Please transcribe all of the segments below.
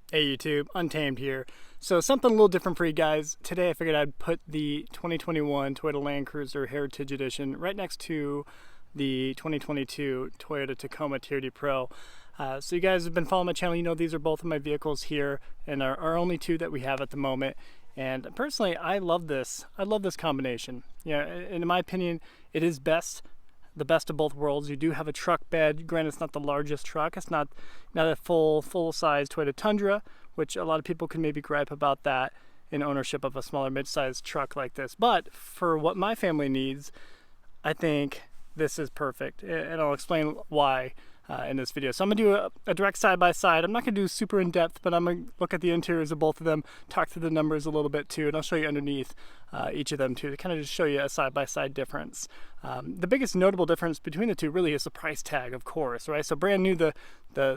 Hey YouTube, Untamed here. So something a little different for you guys. Today I figured I'd put the 2021 Toyota Land Cruiser Heritage Edition right next to the 2022 Toyota Tacoma TRD Pro. So you guys have been following my channel, you know these are both of my vehicles here and are only two that we have at the moment. And personally, I love this. I love this combination. You know, in my opinion, it is the best of both worlds. You do have a truck bed. Granted, it's not the largest truck. It's not a full-size Toyota Tundra, which a lot of people can maybe gripe about that in ownership of a smaller mid-sized truck like this. But for what my family needs, I think this is perfect, and I'll explain why in this video. So I'm gonna do a direct side-by-side. I'm not gonna do super in-depth, but I'm gonna look at the interiors of both of them, talk through the numbers a little bit too, and I'll show you underneath each of them too, to kind of just show you a side-by-side difference. The biggest notable difference between the two really is the price tag, of course, right? So brand new, the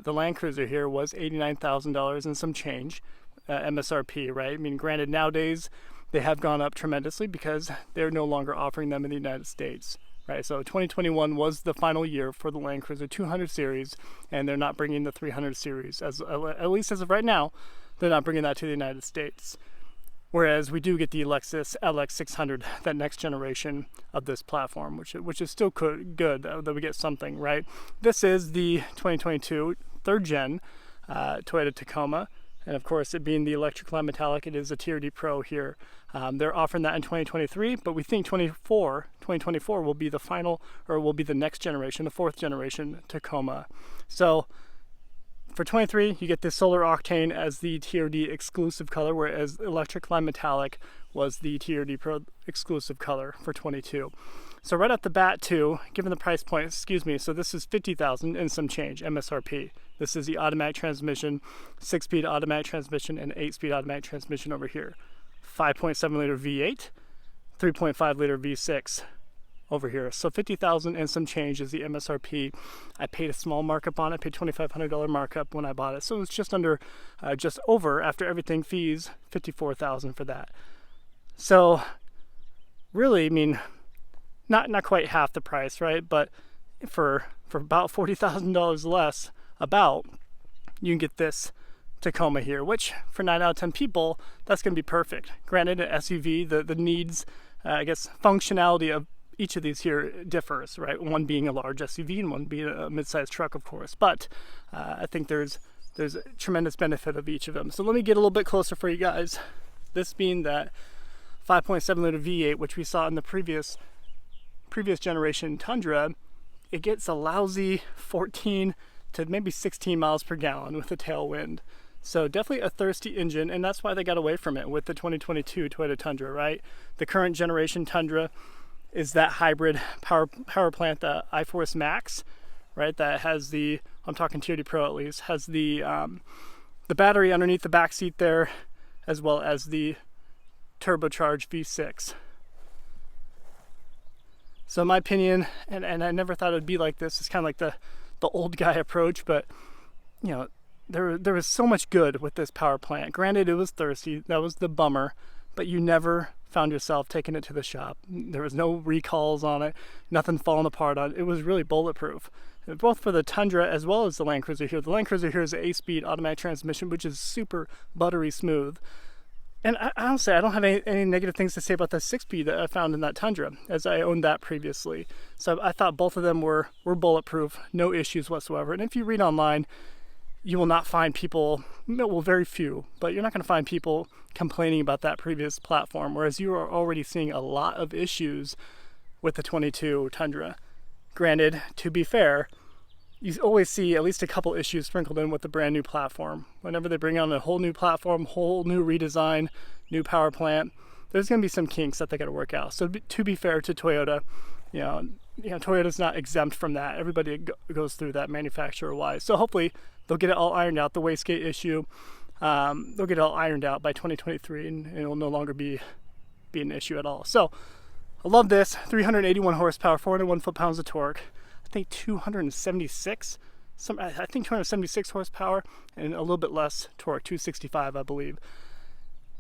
Land Cruiser here was $89,000 and some change, MSRP, right? I mean, granted, nowadays they have gone up tremendously because they're no longer offering them in the United States. Right, so 2021 was the final year for the Land Cruiser 200 series, and they're not bringing the 300 series, at least as of right now, they're not bringing that to the United States. Whereas we do get the Lexus LX 600, that next generation of this platform, which is still good that we get something, right? This is the 2022 third gen Toyota Tacoma. And of course, it being the electric line metallic, it is a TRD Pro here. They're offering that in 2023, but we think 2024 will be the final, or will be the next generation, the fourth generation Tacoma. So for 23, you get this solar octane as the TRD exclusive color, whereas electric line metallic was the TRD Pro exclusive color for 22. So right off the bat too, given the price point, so this is $50,000 and some change, MSRP. This is the automatic transmission, 6-speed automatic transmission, and 8-speed automatic transmission over here. 5.7 liter V8, 3.5 liter V6 over here. So $50,000 and some change is the MSRP. I paid a small markup on it. I paid $2,500 markup when I bought it. So it was just over, after everything, fees, $54,000 for that. So really, I mean, not quite half the price, right? But for about $40,000 less, you can get this Tacoma here, which for 9 out of 10 people, that's going to be perfect. Granted, an SUV, the needs, I guess, functionality of each of these here differs, right? One being a large SUV and one being a mid-sized truck, of course. But I think there's a tremendous benefit of each of them. So let me get a little bit closer for you guys. This being that 5.7 liter V8, which we saw in the previous generation Tundra, it gets a lousy 14 to maybe 16 miles per gallon with a tailwind. So definitely a thirsty engine, and that's why they got away from it with the 2022 Toyota Tundra, right? The current generation Tundra is that hybrid power plant, the iForce Max, right? That has I'm talking TRD Pro at least, has the battery underneath the back seat there, as well as the turbocharged V6. So in my opinion, and I never thought it would be like this, it's kind of like the old guy approach, but you know, there was so much good with this power plant. Granted, it was thirsty, that was the bummer, but you never found yourself taking it to the shop. There was no recalls on it, nothing falling apart on it. It was really bulletproof, both for the Tundra as well as the Land Cruiser here. The Land Cruiser here is an 8-speed automatic transmission, which is super buttery smooth. And honestly, I don't have any negative things to say about the 6-speed that I found in that Tundra, as I owned that previously. So I thought both of them were bulletproof, no issues whatsoever. And if you read online, you will not find people, well, very few, but you're not going to find people complaining about that previous platform, whereas you are already seeing a lot of issues with the 22 Tundra. Granted, to be fair, you always see at least a couple issues sprinkled in with the brand new platform. Whenever they bring on a whole new platform, whole new redesign, new power plant, there's going to be some kinks that they got to work out. So to be fair to Toyota, you know, Toyota's not exempt from that. Everybody goes through that manufacturer-wise. So hopefully they'll get it all ironed out, the wastegate issue. They'll get it all ironed out by 2023, and it will no longer be an issue at all. So I love this. 381 horsepower, 401 foot-pounds of torque. I think 276 horsepower and a little bit less torque, 265 I believe.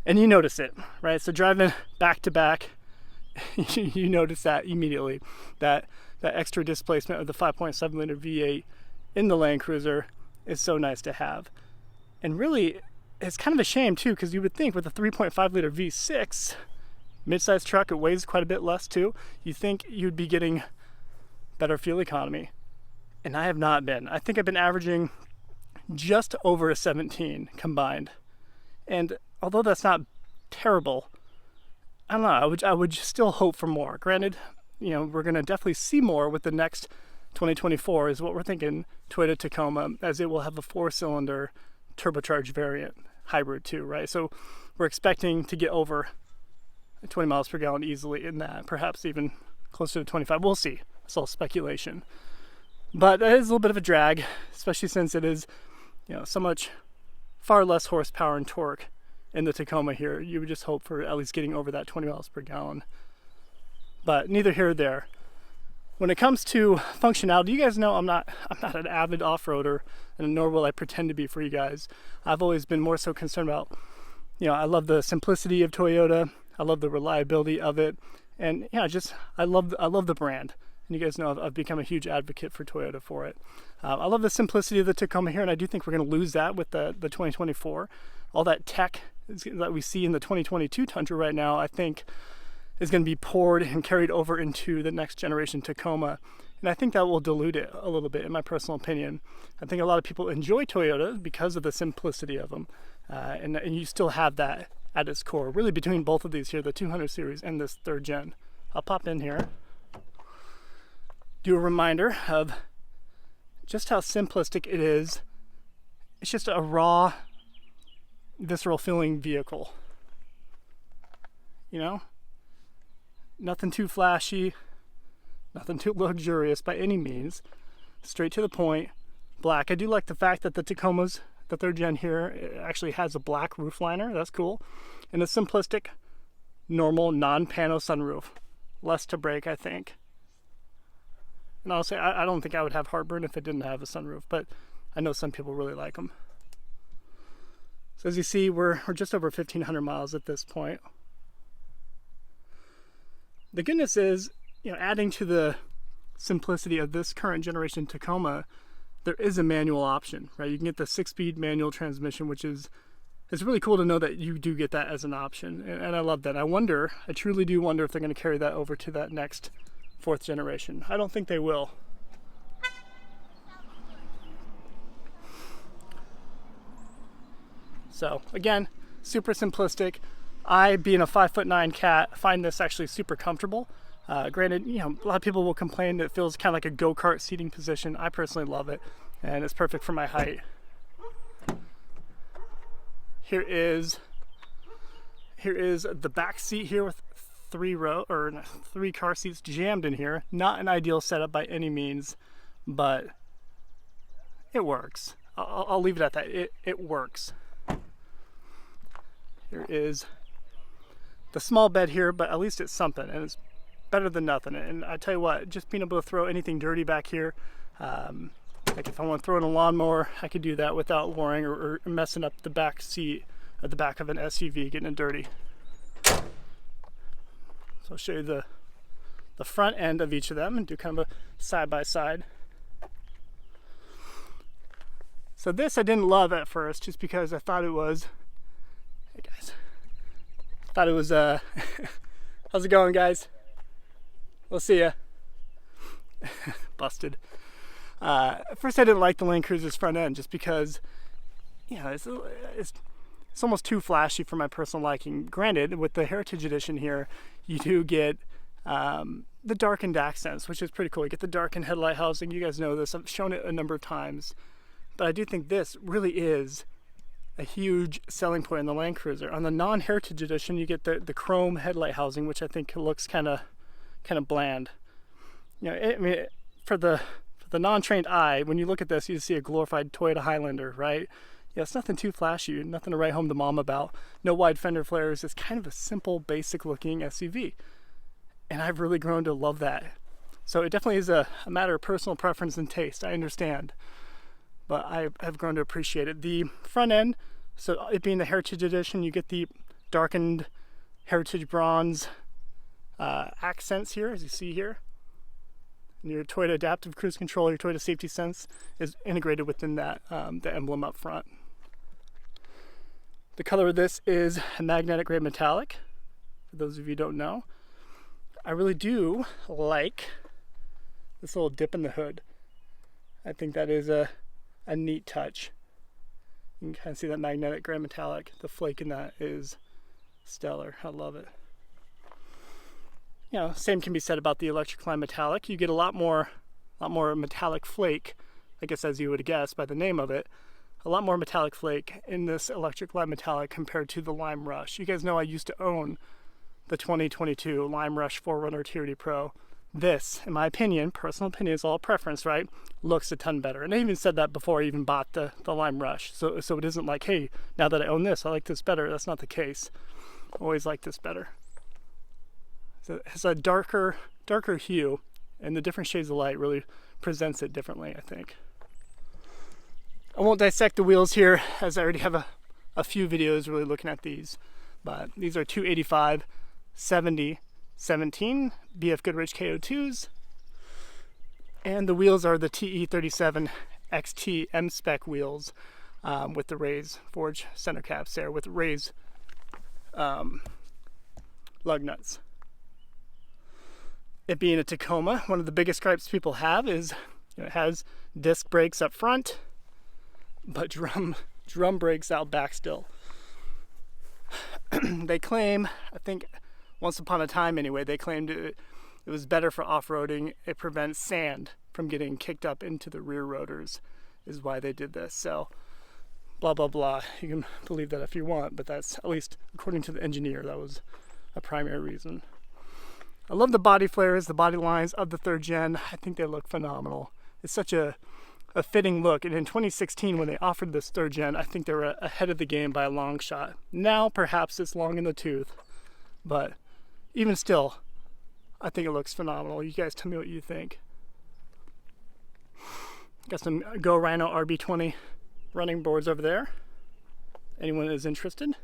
And you notice it, right? So driving back to back, you notice that immediately, that extra displacement of the 5.7 liter V8 in the Land Cruiser is so nice to have. And really, it's kind of a shame too, because you would think with a 3.5 liter V6 mid-sized truck, it weighs quite a bit less too. You think you'd be getting better fuel economy, and I have not been. I think I've been averaging just over a 17 combined, and although that's not terrible, I don't know, I would still hope for more. Granted, you know, we're going to definitely see more with the next 2024 is what we're thinking Toyota Tacoma, as it will have a 4-cylinder turbocharged variant hybrid too, right? So we're expecting to get over 20 miles per gallon easily in that, perhaps even closer to 25. We'll see. It's all speculation. But that is a little bit of a drag, especially since it is, you know, so much far less horsepower and torque in the Tacoma here. You would just hope for at least getting over that 20 miles per gallon. But neither here or there. When it comes to functionality, you guys know I'm not an avid off-roader, and nor will I pretend to be for you guys. I've always been more so concerned about, you know, I love the simplicity of Toyota. I love the reliability of it, and yeah, I love the brand. And you guys know I've become a huge advocate for Toyota for it. I love the simplicity of the Tacoma here, and I do think we're going to lose that with the 2024. All that tech that we see in the 2022 Tundra right now, I think, is going to be poured and carried over into the next generation Tacoma. And I think that will dilute it a little bit, in my personal opinion. I think a lot of people enjoy Toyota because of the simplicity of them. And you still have that at its core, really between both of these here, the 200 series and this 3rd gen. I'll pop in here. Do a reminder of just how simplistic it is. It's just a raw, visceral feeling vehicle. You know? Nothing too flashy, nothing too luxurious by any means. Straight to the point, black. I do like the fact that the Tacomas, the 3rd gen here, actually has a black roof liner. That's cool. And a simplistic, normal, non-pano sunroof. Less to break, I think. And I'll say, I don't think I would have heartburn if it didn't have a sunroof, but I know some people really like them. So as you see, we're just over 1,500 miles at this point. The goodness is, you know, adding to the simplicity of this current generation Tacoma, there is a manual option, right? You can get the 6-speed manual transmission, which is, it's really cool to know that you do get that as an option. And I love that. I truly do wonder if they're going to carry that over to that next 4th generation. I don't think they will. So again, super simplistic. I, being a 5'9" cat, find this actually super comfortable. Granted, you know, a lot of people will complain that it feels kind of like a go-kart seating position. I personally love it, and it's perfect for my height. Here is the back seat here with 3 car seats jammed in here. Not an ideal setup by any means, but it works. I'll leave it at that. It works. Here is the small bed here, but at least it's something, and it's better than nothing. And I tell you what, just being able to throw anything dirty back here, like if I want to throw in a lawnmower, I could do that without worrying or messing up the back seat at the back of an SUV, getting it dirty. So I'll show you the front end of each of them and do kind of a side by side. So this I didn't love at first, just because I thought it was, hey guys, thought it was how's it going, guys? We'll see ya. Busted. At first I didn't like the Land Cruiser's front end, just because, you know, it's almost too flashy for my personal liking. Granted, with the Heritage Edition here, you do get the darkened accents, which is pretty cool. You get the darkened headlight housing. You guys know this. I've shown it a number of times. But I do think this really is a huge selling point in the Land Cruiser. On the non-Heritage Edition, you get the chrome headlight housing, which I think looks kind of bland. You know, I mean, for the non-trained eye, when you look at this, you see a glorified Toyota Highlander, right? Yeah, it's nothing too flashy, nothing to write home to mom about. No wide fender flares. It's kind of a simple, basic-looking SUV, and I've really grown to love that. So it definitely is a matter of personal preference and taste. I understand. But I have grown to appreciate it. The front end, so it being the Heritage Edition, you get the darkened Heritage Bronze accents here, as you see here. And your Toyota Adaptive Cruise Control, your Toyota Safety Sense is integrated within that, the emblem up front. The color of this is a magnetic gray metallic, for those of you who don't know. I really do like this little dip in the hood. I think that is a neat touch. You can kind of see that magnetic gray metallic. The flake in that is stellar. I love it. You know, same can be said about the Electric Line Metallic. You get a lot more metallic flake, I guess as you would guess by the name of it. A lot more metallic flake in this Electric Line Metallic compared to the Lime Rush. You guys know I used to own the 2022 Lime Rush 4Runner TRD Pro. This, in my opinion, personal opinion, is all preference, right? Looks a ton better. And I even said that before I even bought the Lime Rush. So it isn't like, hey, now that I own this, I like this better. That's not the case. Always like this better. So it has a darker hue, and the different shades of light really presents it differently, I think. I won't dissect the wheels here, as I already have a few videos really looking at these. But these are 285 70 17 BF Goodrich KO2s, and the wheels are the TE37 XT M spec wheels with the Rays forged center caps there with Rays lug nuts. It being a Tacoma, one of the biggest gripes people have is, you know, it has disc brakes up front, but drum brakes out back still. They claim, I think once upon a time anyway, they claimed it was better for off-roading. It prevents sand from getting kicked up into the rear rotors, is why they did this. So blah blah blah, you can believe that if you want, but that's, at least according to the engineer, that was a primary reason. I love the body flares, the body lines of the 3rd gen. I think they look phenomenal. It's such a fitting look, and in 2016 when they offered this 3rd gen, I think they were ahead of the game by a long shot. Now perhaps it's long in the tooth, but even still, I think it looks phenomenal. You guys tell me what you think. Got some Go Rhino RB20 running boards over there. Anyone is interested?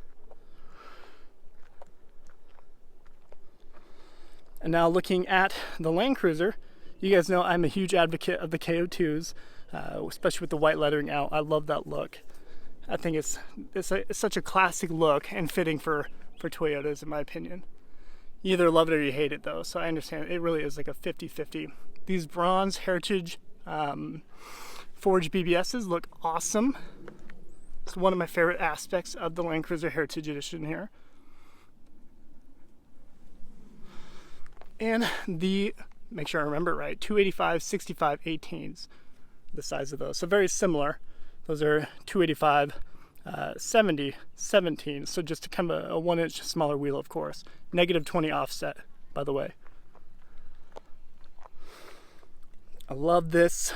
And now looking at the Land Cruiser, you guys know I'm a huge advocate of the KO2s, especially with the white lettering out. I love that look. I think it's such a classic look and fitting for Toyotas, in my opinion. You either love it or you hate it, though, so I understand it really is like a 50-50. These bronze heritage forged BBSs look awesome. It's one of my favorite aspects of the Land Cruiser Heritage Edition here. And make sure I remember it right, 285 65 18s, the size of those. So very similar. Those are 285 70 17, so just kind of a 1 inch smaller wheel, of course. -20 offset, by the way. I love this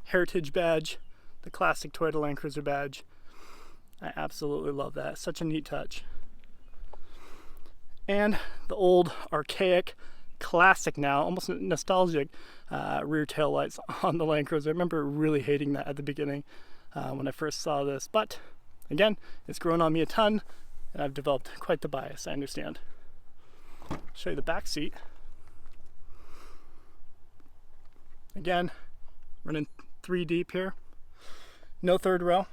heritage badge, the classic Toyota Land Cruiser badge. I absolutely love that. Such a neat touch. And the old archaic, classic now, almost nostalgic rear tail lights on the Land Cruiser. I remember really hating that at the beginning when I first saw this, but again, it's grown on me a ton, and I've developed quite the bias, I understand. I'll show you the back seat. Again, running 3 deep here. No 3rd row,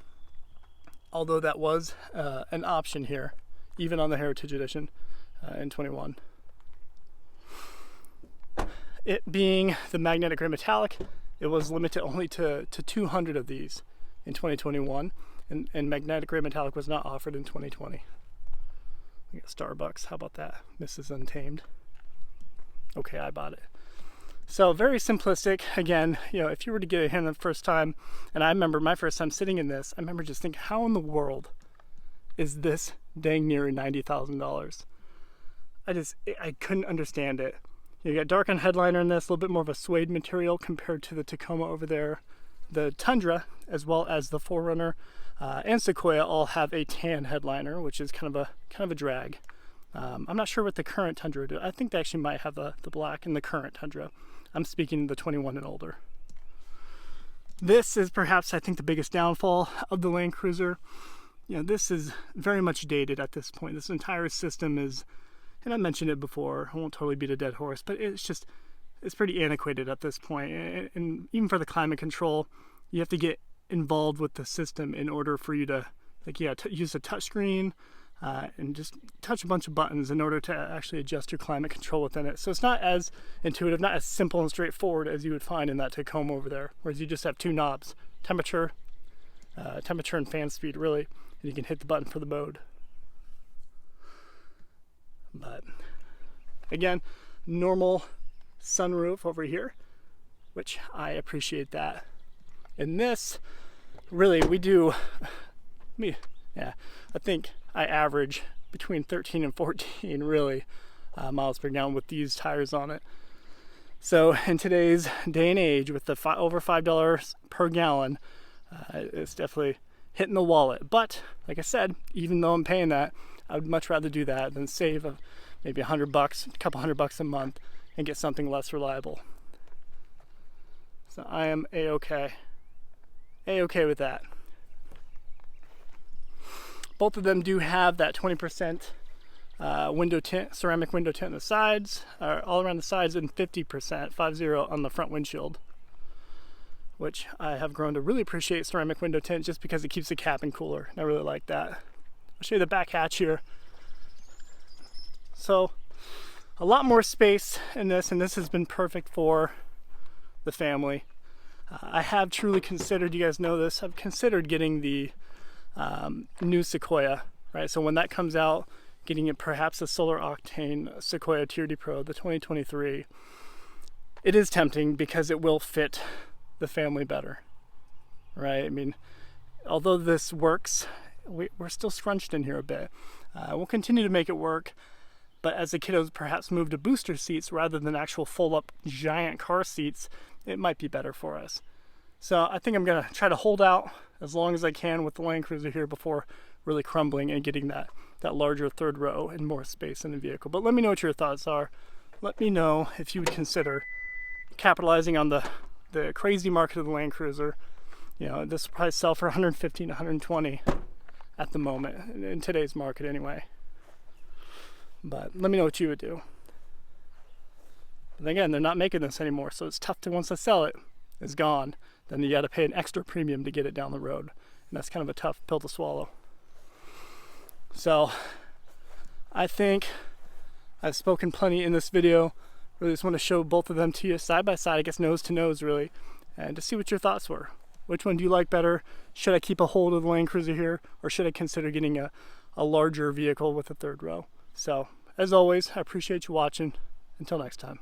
although that was an option here, even on the Heritage Edition in 21. It being the magnetic gray metallic, it was limited only to 200 of these in 2021, and magnetic gray metallic was not offered in 2020. We got Starbucks, how about that? Mrs. Untamed. Okay, I bought it. So very simplistic. Again, you know, if you were to get it here the first time, and I remember my first time sitting in this, I remember just thinking, how in the world is this dang near $90,000? I couldn't understand it. You got dark on headliner in this, a little bit more of a suede material compared to the Tacoma over there. The Tundra, as well as the 4Runner and Sequoia, all have a tan headliner, which is kind of a drag. I'm not sure what the current Tundra do. I think they actually might have the black in the current Tundra. I'm speaking the 21 and older. This is perhaps, I think, the biggest downfall of the Land Cruiser. You know, this is very much dated at this point. This entire system is, and I mentioned it before, I won't totally beat a dead horse, but it's pretty antiquated at this point. And even for the climate control, you have to get involved with the system in order for you to like use a touch screen and just touch a bunch of buttons in order to actually adjust your climate control within it. So it's not as intuitive, not as simple and straightforward as you would find in that Tacoma over there, whereas you just have two knobs, temperature and fan speed, really, and you can hit the button for the mode. But again, normal sunroof over here, which I appreciate that. In this, really, I think I average between 13 and 14 really miles per gallon with these tires on it. So in today's day and age, with the over $5 per gallon, it's definitely hitting the wallet. But like I said, even though I'm paying that, I would much rather do that than save maybe $100, a couple $100 a month, and get something less reliable. So I am a-okay with that. Both of them do have that 20% window tint, ceramic window tint on the sides, all around the sides, and 50%, 50, on the front windshield, which I have grown to really appreciate ceramic window tint just because it keeps the cabin cooler. I really like that. I'll show you the back hatch here. So a lot more space in this, and this has been perfect for the family. I have truly considered, you guys know this, I've considered getting the new Sequoia, right? So when that comes out, getting it perhaps a solar octane Sequoia TRD Pro, the 2023. It is tempting because it will fit the family better, right? I mean, although this works, we're still scrunched in here a bit. We'll continue to make it work, but as the kiddos perhaps move to booster seats rather than actual full-up giant car seats, it might be better for us. So I think I'm gonna try to hold out as long as I can with the Land Cruiser here before really crumbling and getting that larger third row and more space in the vehicle. But let me know what your thoughts are. Let me know if you would consider capitalizing on the crazy market of the Land Cruiser. You know, this will probably sell for 115, 120 at the moment, in today's market anyway. But let me know what you would do. And again, they're not making this anymore, so it's tough to, once I sell it, it's gone. Then you got to pay an extra premium to get it down the road. And that's kind of a tough pill to swallow. So I think I've spoken plenty in this video. Really just want to show both of them to you side by side, I guess nose to nose really, and to see what your thoughts were. Which one do you like better? Should I keep a hold of the Land Cruiser here, or should I consider getting a larger vehicle with a third row? So as always, I appreciate you watching. Until next time.